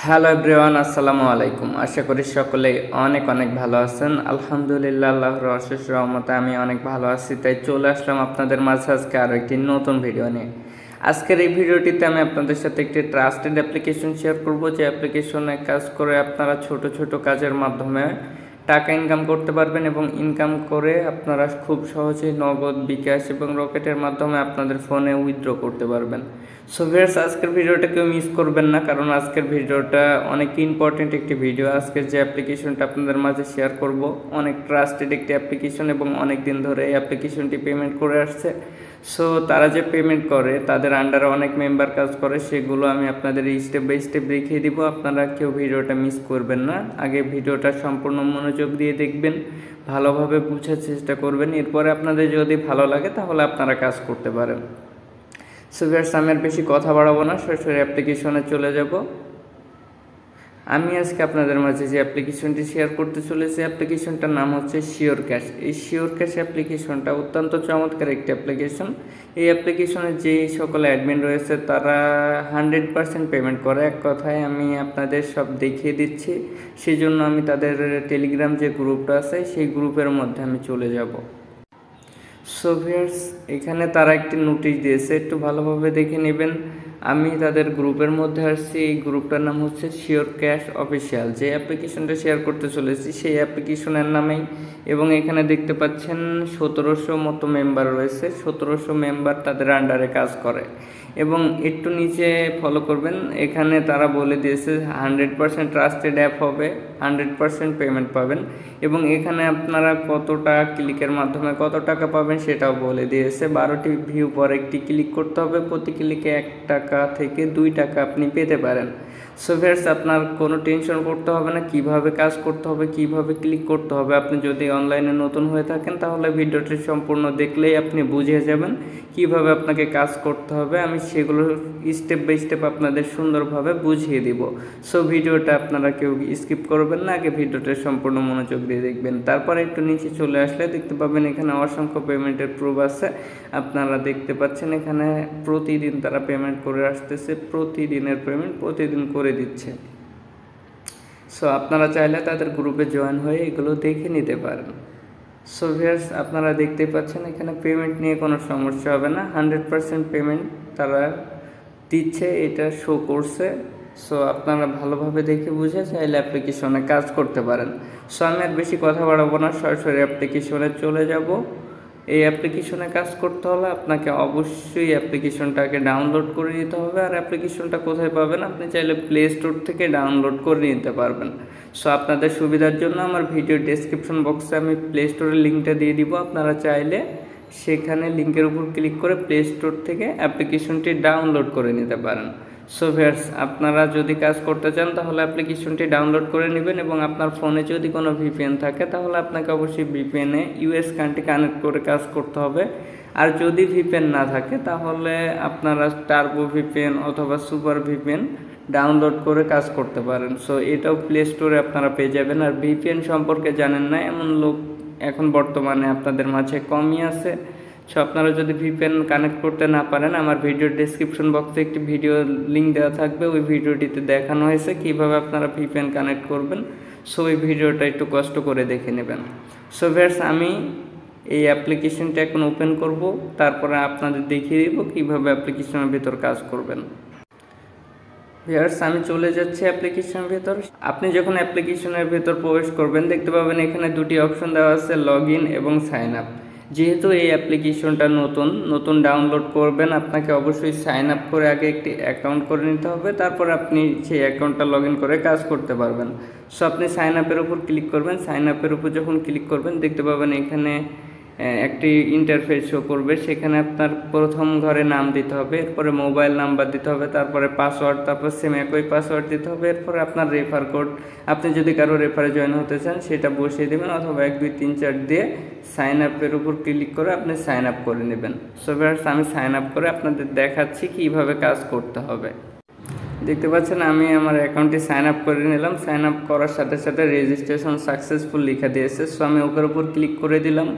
Hello everyone, আসসালামু আলাইকুম। আশা করি সকলেই অনেক অনেক ভালো আছেন। আলহামদুলিল্লাহ, আল্লাহর অশেষ রহমতে আমি অনেক ভালো আছি। তাই চলে আসলাম আপনাদের মাঝে আজকে আরও একটি নতুন ভিডিও নিয়ে। আজকের এই ভিডিওটিতে আমি আপনাদের সাথে একটি ট্রাস্টেড অ্যাপ্লিকেশন শেয়ার করব, যে অ্যাপ্লিকেশনে কাজ করে আপনারা ছোট ছোট কাজের মাধ্যমে টাকা ইনকাম করতে পারবেন এবং ইনকাম করে আপনারা খুব সহজেই নগদ, বিকাশ এবং রকেটের মাধ্যমে আপনাদের ফোনে উইথড্র করতে পারবেন। সো ভিউয়ার্স, আজকের ভিডিওটা কেউ মিস করবেন না, কারণ আজকের ভিডিওটা অনেক ইম্পর্টেন্ট একটি ভিডিও। আজকের যে অ্যাপ্লিকেশনটা আপনাদের মাঝে শেয়ার করব অনেক ট্রাস্টেড একটি অ্যাপ্লিকেশন এবং অনেক দিন ধরে এই অ্যাপ্লিকেশনটি পেমেন্ট করে আসছে। সো তারা যে পেমেন্ট করে তাদের আন্ডারে অনেক মেম্বার কাজ করে, সেগুলো আমি আপনাদের স্টেপ বাই স্টেপ দেখিয়ে দিব। আপনারা কেউ ভিডিওটা মিস করবেন না, আগে ভিডিওটা সম্পূর্ণ মনোযোগ দিয়ে দেখবেন, ভালোভাবে বোঝার চেষ্টা করবেন। এরপরে আপনাদের যদি ভালো লাগে তাহলে আপনারা কাজ করতে পারেন। সো ভিউয়ার্স, আমি আর বেশি কথা বাড়াবো না, সরাসরি অ্যাপ্লিকেশনে চলে যাব। আমি আজকে আপনাদের মাঝে যে অ্যাপ্লিকেশনটি শেয়ার করতে চলেছি, অ্যাপ্লিকেশনটার নাম হচ্ছে শিওর ক্যাশ। এই শিওর ক্যাশ অ্যাপ্লিকেশনটা অত্যন্ত চমৎকার একটি অ্যাপ্লিকেশন। এই অ্যাপ্লিকেশনে যে সকল অ্যাডমিন রয়েছে তারা 100% পেমেন্ট করে। এক কথায় আমি আপনাদের সব দেখিয়ে দিচ্ছি, সেই জন্য আমি তাদের টেলিগ্রাম যে গ্রুপটা আছে সেই গ্রুপের মধ্যে আমি চলে যাব। সো ভিউয়ার্স, এখানে তারা একটি নোটিশ দিয়েছে, একটু ভালোভাবে দেখে নেবেন। আমি তাদের গ্রুপের মধ্যে আসছি। এই গ্রুপটার নাম হচ্ছে শিওর ক্যাশ অফিসিয়াল। যে অ্যাপ্লিকেশনটা শেয়ার করতে চলেছি সেই অ্যাপ্লিকেশনের নামেই, এবং এখানে দেখতে পাচ্ছেন 1700 মতো মেম্বার রয়েছে। 1700 মেম্বার তাদের আন্ডারে কাজ করে। এবং একটু নিচে ফলো করবেন, এখানে তারা বলে দিয়েছে 100% ট্রাস্টেড অ্যাপ হবে, 100% পেমেন্ট পাবেন, এবং এখানে আপনারা কতটা ক্লিকের মাধ্যমে কত টাকা পাবেন সেটাও বলে দিয়েছে। 12টি ভিউ পর একটি ক্লিক করতে হবে, প্রতি ক্লিকে 1 টাকা থেকে 2 টাকা আপনি পেতে পারেন। সো ভিউয়ার্স, আপনার কোনো টেনশন করতে হবে না কিভাবে কাজ করতে হবে, কিভাবে ক্লিক করতে হবে। আপনি যদি অনলাইনে নতুন হয়ে থাকেন তাহলে ভিডিওটি সম্পূর্ণ দেখলেই আপনি বুঝে যাবেন কিভাবে আপনাকে কাজ করতে হবে। আমি সেগুলো স্টেপ বাই স্টেপ আপনাদের সুন্দরভাবে বুঝিয়ে দিব। সো ভিডিওটা আপনারা কেউ স্কিপ করবেন না, আগে ভিডিওটা সম্পূর্ণ মনোযোগ দিয়ে দেখবেন। তারপরে একটু নিচে চলে আসলে দেখতে পাবেন এখানে অসংখ্য পেমেন্টের প্রুফ আছে। আপনারা দেখতে পাচ্ছেন এখানে প্রতিদিন তারা পেমেন্ট করে আসতেছে, প্রতিদিনের পেমেন্ট প্রতিদিন করে দিচ্ছে। সো আপনারা চাইলে তাদের গ্রুপে জয়েন হয়ে এগুলো দেখে নিতে পারেন। সো ভিউয়ার্স, আপনারা দেখতে পাচ্ছেন এখানে পেমেন্ট নিয়ে কোনো সমস্যা হবে না, 100% পেমেন্ট তারা দিচ্ছে, এটা শো করছে। সো আপনারা ভালোভাবে দেখে বুঝে চাইলে অ্যাপ্লিকেশনে কাজ করতে পারেন। সো আমি আর বেশি কথা বাড়াবো না, সরাসরি অ্যাপ্লিকেশনে চলে যাব। এই অ্যাপ্লিকেশনে কাজ করতে হলে আপনাকে অবশ্যই অ্যাপ্লিকেশনটাকে ডাউনলোড করে নিতে হবে। আর অ্যাপ্লিকেশনটা কোথায় পাবেন, আপনি চাইলে প্লে স্টোর থেকে ডাউনলোড করে নিতে পারবেন। সো আপনাদের সুবিধার জন্য আমার ভিডিও ডেসক্রিপশন বক্সে আমি প্লে স্টোরের লিঙ্কটা দিয়ে দিব। আপনারা চাইলে সেখানে লিঙ্কের উপর ক্লিক করে প্লে স্টোর থেকে অ্যাপ্লিকেশনটি ডাউনলোড করে নিতে পারেন। সো ভিউয়ার্স, আপনারা যদি কাজ করতে চান তাহলে অ্যাপ্লিকেশনটি ডাউনলোড করে নেবেন, এবং আপনার ফোনে যদি কোনো ভিপিএন থাকে তাহলে আপনাকে অবশ্যই ভিপিএনে ইউএস কান্ট্রি কানেক্ট করে কাজ করতে হবে। আর যদি ভিপিএন না থাকে তাহলে আপনারা টার্বো ভিপিএন অথবা সুপার ভিপিএন ডাউনলোড করে কাজ করতে পারেন। সো এটাও প্লে স্টোরে আপনারা পেয়ে যাবেন। আর ভিপিএন সম্পর্কে জানেন না এমন লোক এখন বর্তমানে আপনাদের মাঝে কমই আছে। সো আপনারা যদি ভিপিএন কানেক্ট করতে না পারেন, আমার ভিডিওর ডেসক্রিপশন বক্সে একটি ভিডিও লিঙ্ক দেওয়া থাকবে, ওই ভিডিওটিতে দেখানো হয়েছে কিভাবে আপনারা ভিপিএন কানেক্ট করবেন। সো ওই ভিডিওটা একটু কষ্ট করে দেখে নেবেন। সো ভিউয়ার্স, আমি এই অ্যাপ্লিকেশনটা এখন ওপেন করব, তারপরে আপনাদের দেখিয়ে দিব কিভাবে অ্যাপ্লিকেশনের ভিতর কাজ করবেন। ভিউয়ার্স, আমি চলে যাচ্ছি অ্যাপ্লিকেশনের ভিতর। আপনি যখন অ্যাপ্লিকেশনের ভিতর প্রবেশ করবেন দেখতে পাবেন এখানে দুটি অপশন দেওয়া আছে, লগ ইন এবং সাইন আপ। যেহেতু এই অ্যাপ্লিকেশনটা নতুন ডাউনলোড করবেন, আপনাকে অবশ্যই সাইন আপ করে আগে একটি অ্যাকাউন্ট করে নিতে হবে, তারপর আপনি সেই অ্যাকাউন্টটা লগ ইন করে কাজ করতে পারবেন। সো আপনি সাইন আপের উপর ক্লিক করবেন। সাইন আপের উপর যখন ক্লিক করবেন দেখতে পাবেন এখানে একটি ইন্টারফেস শো করবে। সেখানে আপনার প্রথম ঘরে নাম দিতে হবে, এরপরে মোবাইল নাম্বার দিতে হবে, তারপরে পাসওয়ার্ড, তারপর সেম একই পাসওয়ার্ড দিতে হবে। এরপরে আপনার রেফার কোড, আপনি যদি কারো রেফারে জয়েন হতে চান সেটা বসিয়ে দেবেন, অথবা 1 2 3 4 দিয়ে সাইন আপের উপর ক্লিক করে আপনি সাইন আপ করে নেবেন। সো ভিউয়ার্স, আমি সাইন আপ করে আপনাদের দেখাচ্ছি কিভাবে কাজ করতে হবে। দেখতে পাচ্ছেন আমি আমার অ্যাকাউন্টে সাইন আপ করে নিলাম। সাইন আপ করার সাথে সাথে রেজিস্ট্রেশন সাকসেসফুল লেখা দিয়েছে। সো আমি ওকের উপর ক্লিক করে দিলাম।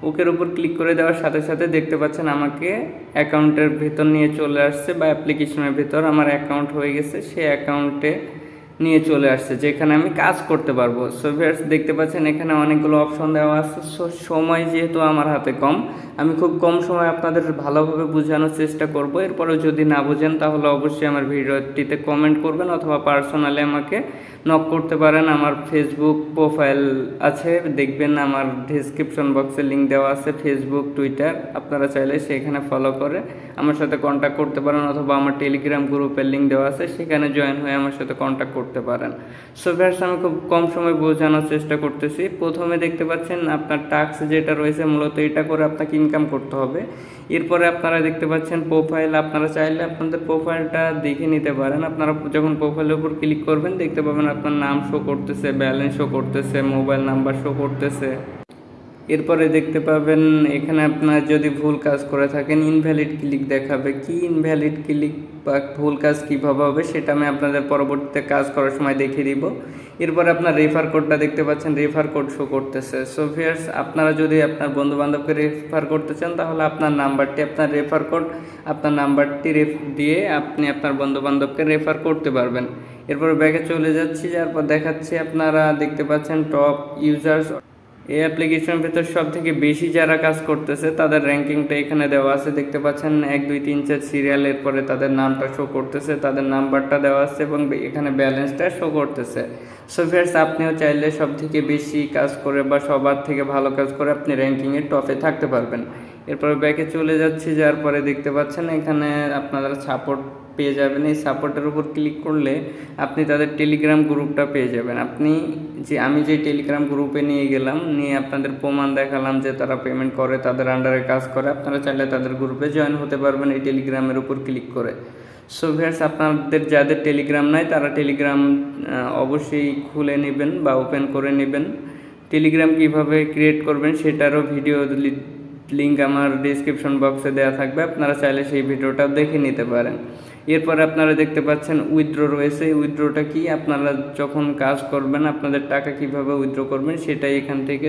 ওকের উপর ক্লিক করে দেওয়ার সাথে সাথে দেখতে পাচ্ছেন আমাকে অ্যাকাউন্টের ভিতর নিয়ে চলে আসছে, বা অ্যাপ্লিকেশনের ভিতর আমার অ্যাকাউন্ট হয়ে গেছে। সেই অ্যাকাউন্টে নিয়ে চলে আসছে, যেখানে আমি কাজ করতে পারবো। সো ভিউয়ার্স দেখতে পাচ্ছেন এখানে অনেকগুলো অপশন দেওয়া আছে। সো সময় যেহেতু আমার হাতে কম, আমি খুব কম সময় আপনাদের ভালোভাবে বোঝানোর চেষ্টা করব। এরপরেও যদি না বোঝেন তাহলে অবশ্যই আমার ভিডিওটিতে কমেন্ট করবেন অথবা পার্সোনালি আমাকে নক করতে পারেন। আমার ফেসবুক প্রোফাইল আছে, দেখবেন আমার ডেসক্রিপশন বক্সে লিঙ্ক দেওয়া আছে, ফেসবুক টুইটার, আপনারা চাইলে সেখানে ফলো করে আমার সাথে কন্ট্যাক্ট করতে পারেন, অথবা আমার টেলিগ্রাম গ্রুপের লিঙ্ক দেওয়া আছে, সেখানে জয়েন হয়ে আমার সাথে কন্ট্যাক্ট করতে পারেন। সো ভিউয়ার্স আমি খুব কম সময় বোঝানোর চেষ্টা করতেছি। প্রথমে দেখতে পাচ্ছেন আপনার টাস্ক যেটা রয়েছে, মূলত এটা করে আপনাকে ইনকাম করতে হবে। এরপরে আপনারা দেখতে পাচ্ছেন প্রোফাইল, আপনারা চাইলে আপনাদের প্রোফাইলটা দেখে নিতে পারেন। আপনারা যখন প্রোফাইলের উপর ক্লিক করবেন দেখতে পাবেন আপনার নাম শো করতেছে, ব্যালেন্স শো করতেছে, মোবাইল নাম্বার শো করতেছে। এরপরে দেখতে পাবেন এখানে আপনার যদি ভুল কাজ করে থাকেন ইনভ্যালিড ক্লিক দেখাবে। কি ইনভ্যালিড ক্লিক বা ভুল কাজ কীভাবে হবে সেটা আমি আপনাদের পরবর্তীতে কাজ করার সময় দেখিয়ে দিব। এরপরে আপনার রেফার কোডটা দেখতে পাচ্ছেন, রেফার কোড শো করতেছে। সো ভিউয়ার্স আপনারা যদি আপনার বন্ধুবান্ধবকে রেফার করতে চান তাহলে আপনার নাম্বারটি, আপনার রেফার কোড, আপনার নাম্বারটি দিয়ে আপনি আপনার বন্ধুবান্ধবকে রেফার করতে পারবেন। এরপর ব্যাকে চলে যাচ্ছি, যারপর দেখাচ্ছি আপনারা দেখতে পাচ্ছেন টপ ইউজার্স। এই অ্যাপ্লিকেশনের ভিতর সব থেকে বেশি যারা কাজ করতেছে তাদের র্যাঙ্কিংটা এখানে দেওয়া আছে। দেখতে পাচ্ছেন 1 2 3 4 সিরিয়াল, এরপরে তাদের নামটা শো করতেছে, তাদের নাম্বারটা দেওয়া আছে এবং এখানে ব্যালেন্সটা শো করতেছে। সো ভিউয়ার্স আপনিও চাইলে সব থেকে বেশি কাজ করে বা সবার থেকে ভালো কাজ করে আপনি র্যাঙ্কিংয়ের টপে থাকতে পারবেন। এরপরে ব্যাকে চলে যাচ্ছি, যার পরে দেখতে পাচ্ছেন এখানে আপনারা সাপোর্ট পেয়ে যাবেন। এই সাপোর্টের উপর ক্লিক করলে আপনি তাদের টেলিগ্রাম গ্রুপটা পেয়ে যাবেন। আমি যে টেলিগ্রাম গ্রুপে নিয়ে গেলাম, নিয়ে আপনাদের প্রমাণ দেখালাম যে তারা পেমেন্ট করে, তাদের আন্ডারে কাজ করে, আপনারা চাইলে তাদের গ্রুপে জয়েন হতে পারবেন এই টেলিগ্রামের উপর ক্লিক করে। সো ভিউয়ার্স আপনাদের যাদের টেলিগ্রাম নাই তারা টেলিগ্রাম অবশ্যই খুলে নেবেন বা ওপেন করে নেবেন। টেলিগ্রাম কিভাবে ক্রিয়েট করবেন সেটারও ভিডিও লিঙ্ক আমার ডিসক্রিপশন বক্সে দেওয়া থাকবে, আপনারা চাইলে সেই ভিডিওটাও দেখে নিতে পারেন। এরপরে আপনারা দেখতে পাচ্ছেন উইথড্র রয়েছে। উইথড্রটা কি, আপনারা যখন কাজ করবেন আপনাদের টাকা কিভাবে উইথড্র করবেন সেটাই এখান থেকে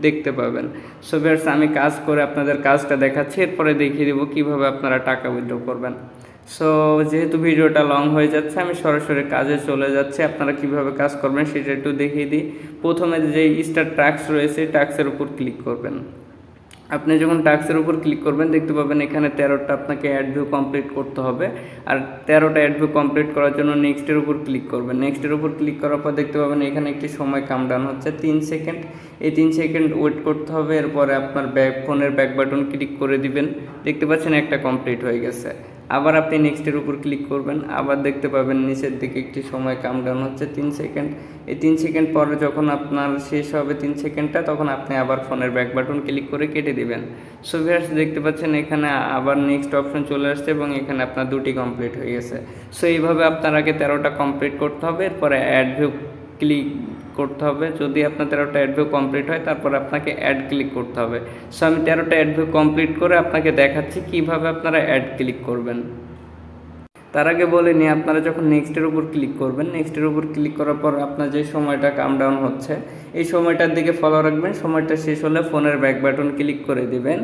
দেখতে পাবেন। সো ভিউয়ার্স আমি কাজ করে আপনাদের কাজটা দেখাচ্ছি, এরপরে দেখিয়ে দেবো কিভাবে আপনারা টাকা উইথড্র করবেন। সো যেহেতু ভিডিওটা লং হয়ে যাচ্ছে আমি সরাসরি কাজে চলে যাচ্ছি। আপনারা কিভাবে কাজ করবেন সেটা একটু দেখিয়ে দিই। প্রথমে যে স্টার টাস্ক রয়েছে টাস্কের উপর ক্লিক করবেন। আপনি যখন টাস্কের উপর ক্লিক করবেন দেখতে পাবেন এখানে 13টা আপনাকে অ্যাড ভিউ কমপ্লিট করতে হবে। আর 13টা অ্যাড ভিউ কমপ্লিট করার জন্য নেক্সটের উপর ক্লিক করবেন। নেক্সটের উপর ক্লিক করার পর দেখতে পাবেন এখানে একটি সময় কাউন্টডাউন হচ্ছে 3 সেকেন্ড। এই 3 সেকেন্ড ওয়েট করতে হবে। এরপরে আপনার ফোনের ব্যাক বাটন ক্লিক করে দিবেন। দেখতে পাচ্ছেন একটা কমপ্লিট হয়ে গেছে। আবার আপনি নেক্সটের উপর ক্লিক করবেন, আবার দেখতে পাবেন নিচের দিকে একটি সময় কাউন্টডাউন হচ্ছে 3 সেকেন্ড। এই 3 সেকেন্ড পরে যখন আপনার শেষ হবে 3 সেকেন্ডটা তখন আপনি আবার ফোনের ব্যাক বাটন ক্লিক করে কেটে দিবেন। সো ভিউয়ার্স দেখতে পাচ্ছেন এখানে আবার নেক্সট অপশন চলে আসছে এবং এখানে আপনার 2টি কমপ্লিট হয়ে গেছে। সো এইভাবে আপনার আগে 13টা কমপ্লিট করতে হবে, এরপরে অ্যাড ভিউ ক্লিক করতে হবে। যদি আপনার 13টা অ্যাড ভিউ কমপ্লিট হয় তারপর আপনাকে অ্যাড ক্লিক করতে হবে। সো আমি 13টা অ্যাড ভিউ কমপ্লিট করে আপনাকে দেখাচ্ছি কিভাবে আপনারা অ্যাড ক্লিক করবেন। তার আগে বলে নিই, আপনারা যখন নেক্সটের উপর ক্লিক করবেন, নেক্সটের উপর ক্লিক করার পর আপনার যে সময়টা কাউন্টডাউন হচ্ছে এই সময়টার দিকে ফলো রাখবেন। সময়টা শেষ হলে ফোনের ব্যাক বাটন ক্লিক করে দিবেন,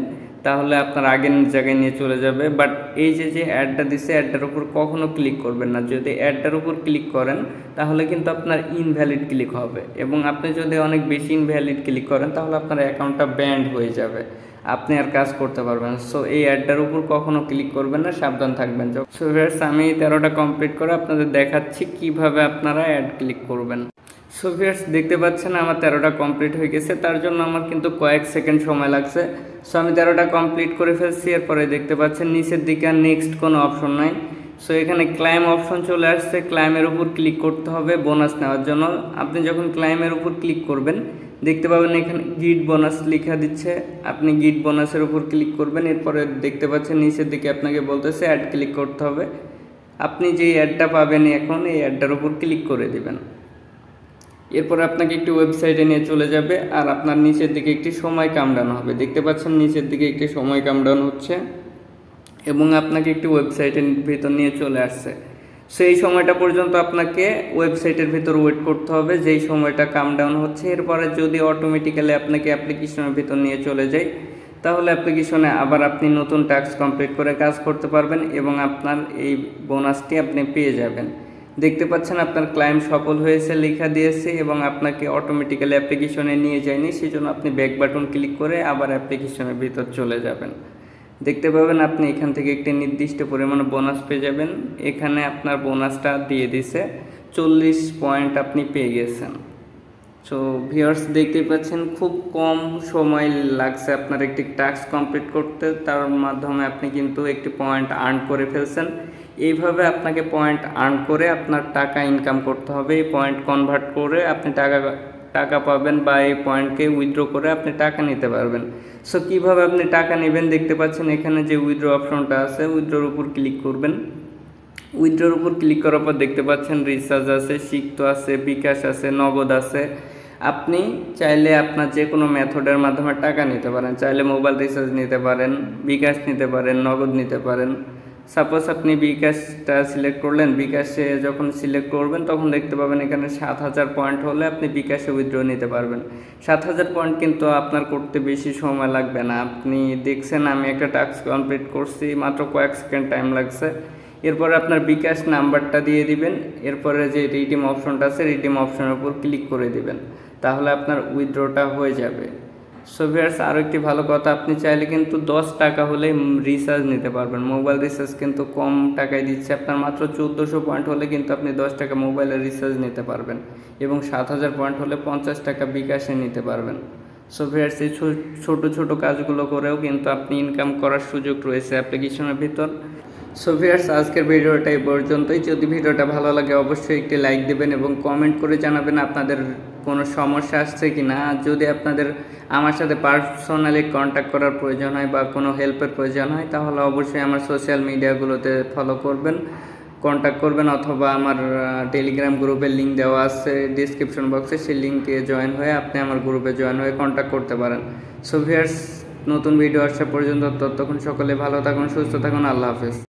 তাহলে আপনার আগের জায়গায় নিয়ে চলে যাবে। বাট এই যে অ্যাডটা দিচ্ছে অ্যাডটার উপর কখনো ক্লিক করবেন না। যদি অ্যাডটার উপর ক্লিক করেন তাহলে কিন্তু আপনার ইনভ্যালিড ক্লিক হবে, এবং আপনি যদি অনেক বেশি ইনভ্যালিড ক্লিক করেন তাহলে আপনার অ্যাকাউন্টটা ব্যান্ড হয়ে যাবে, আপনি আর কাজ করতে পারবেন। সো এই অ্যাডটার উপর কখনো ক্লিক করবেন না, সাবধান থাকবেন। সো ভিউয়ার্স আমি 13টা কমপ্লিট করে আপনাদের দেখাচ্ছি কিভাবে আপনারা অ্যাড ক্লিক করবেন। সো ভিউয়ার্স দেখতে পাচ্ছেন আমার 13টা কমপ্লিট হয়ে গেছে, তার জন্য আমার কিন্তু কয়েক সেকেন্ড সময় লাগছে। সো আমি 13টা কমপ্লিট করে ফেলছি। এরপরে দেখতে পাচ্ছেন নিচের দিকে আর নেক্সট কোনো অপশন নাই। সো এখানে ক্লাইম অপশন চলে আসছে, ক্লাইমের উপর ক্লিক করতে হবে বোনাস নেওয়ার জন্য। আপনি যখন ক্লাইমের উপর ক্লিক করবেন দেখতে পাবেন এখানে গিট বোনাস লেখা দিচ্ছে, আপনি গিট বোনাসের উপর ক্লিক করবেন। এরপরে দেখতে পাচ্ছেন নিচের দিকে আপনাকে বলতেছে অ্যাড ক্লিক করতে হবে। আপনি যে অ্যাডটা পাবেন এখন এই অ্যাডটার উপর ক্লিক করে দিবেন। এরপর আপনাকে একটি ওয়েবসাইটে নিয়ে চলে যাবে আর আপনার নিচের দিকে একটি সময় কাউন্টডাউন হবে। দেখতে পাচ্ছেন নিচের দিকে একটি সময় কাউন্টডাউন হচ্ছে এবং আপনাকে একটি ওয়েবসাইটের ভিতর নিয়ে চলে আসছে। সেই সময়টা পর্যন্ত আপনাকে ওয়েবসাইটের ভিতর ওয়েট করতে হবে, যেই সময়টা কাউন্টডাউন হচ্ছে। এরপরে যদি অটোমেটিক্যালি আপনাকে অ্যাপ্লিকেশনের ভিতর নিয়ে চলে যায় তাহলে অ্যাপ্লিকেশনে আবার আপনি নতুন টাস্ক কমপ্লিট করে কাজ করতে পারবেন এবং আপনার এই বোনাসটি আপনি পেয়ে যাবেন। দেখতে পাচ্ছেন আপনার ক্লায়েন্ট সফল হয়েছে লেখা দিয়েছে এবং আপনাকে অটোমেটিক্যালি অ্যাপ্লিকেশনে নিয়ে যায়নি, সেজন্য আপনি ব্যাক বাটন ক্লিক করে আবার অ্যাপ্লিকেশনের ভিতর চলে যাবেন। দেখতে পাবেন আপনি এখান থেকে একটি নির্দিষ্ট পরিমাণ বোনাস পেয়ে যাবেন। এখানে আপনার বোনাসটা দিয়ে দিছে 40 পয়েন্ট আপনি পেয়ে গেছেন। সো ভিউয়ার্স দেখতে পাচ্ছেন খুব কম সময় লাগছে আপনার একটি টাস্ক কমপ্লিট করতে, তার মাধ্যমে আপনি কিন্তু একটি পয়েন্ট আর্ন করে ফেলছেন। এইভাবে আপনাকে পয়েন্ট আর্ন করে আপনার টাকা ইনকাম করতে হবে। এই পয়েন্ট কনভার্ট করে আপনি টাকা পাবেন বা এই পয়েন্টকে উইথড্র করে আপনি টাকা নিতে পারবেন। সো কীভাবে আপনি টাকা নেবেন দেখতে পাচ্ছেন এখানে যে উইথড্র অপশনটা আছে, উইথড্রোর উপর ক্লিক করবেন। উইথড্রোর উপর ক্লিক করার পর দেখতে পাচ্ছেন রিচার্জ আছে, সিক্ত আছে, বিকাশ আছে, নগদ আছে। আপনি চাইলে আপনার যে কোনো মেথডের মাধ্যমে টাকা নিতে পারেন, চাইলে মোবাইল রিচার্জ নিতে পারেন, বিকাশ নিতে পারেন, নগদ নিতে পারেন। সাপোজ আপনি বিকাশটা সিলেক্ট করলেন, বিকাশে যখন সিলেক্ট করবেন তখন দেখতে পাবেন এখানে 7000 পয়েন্ট হলে আপনি বিকাশে উইথড্র নিতে পারবেন। 7000 পয়েন্ট কিন্তু আপনার করতে বেশি সময় লাগবে না। আপনি দেখছেন আমি একটা টাস্ক কমপ্লিট করছি, মাত্র কয়েক সেকেন্ড টাইম লাগছে। এরপরে আপনার বিকাশ নাম্বারটা দিয়ে দিবেন, এরপরে যে রিডিম অপশনটা আছে রিডিম অপশনের উপর ক্লিক করে দিবেন, তাহলে আপনার উইথড্রটা হয়ে যাবে। সো ভিউয়ার্স আরও একটি ভালো কথা, আপনি চাইলে কিন্তু 10 টাকা হলেই রিচার্জ নিতে পারবেন। মোবাইল রিচার্জ কিন্তু কম টাকায় দিচ্ছে, আপনার মাত্র 1400 পয়েন্ট হলে কিন্তু আপনি 10 টাকা মোবাইলের রিচার্জ নিতে পারবেন এবং 7000 পয়েন্ট হলে 50 টাকা বিকাশে নিতে পারবেন। সো ভিউয়ার্স এই ছোটো ছোটো কাজগুলো করেও কিন্তু আপনি ইনকাম করার সুযোগ রয়েছে অ্যাপ্লিকেশনের ভিতর। সো ভিউয়ার্স আজকের ভিডিওটা এই পর্যন্তই। যদি ভিডিওটা ভালো লাগে অবশ্যই একটি লাইক দেবেন এবং কমেন্ট করে জানাবেন আপনাদের কোনো সমস্যা আসছে কি না। যদি আপনাদের আমার সাথে পার্সোনালি কন্ট্যাক্ট করার প্রয়োজন হয় বা কোনো হেল্পের প্রয়োজন হয় তাহলে অবশ্যই আমার সোশ্যাল মিডিয়াগুলোতে ফলো করবেন, কন্ট্যাক্ট করবেন, অথবা আমার টেলিগ্রাম গ্রুপের লিঙ্ক দেওয়া আছে ডিসক্রিপশন বক্সে, সেই লিঙ্কে জয়েন হয়ে আপনি আমার গ্রুপে জয়েন হয়ে কন্ট্যাক্ট করতে পারেন। সো ভিউয়ার্স নতুন ভিডিও আসা পর্যন্ত ততক্ষণ সকলে ভালো থাকুন, সুস্থ থাকুন, আল্লাহ হাফেজ।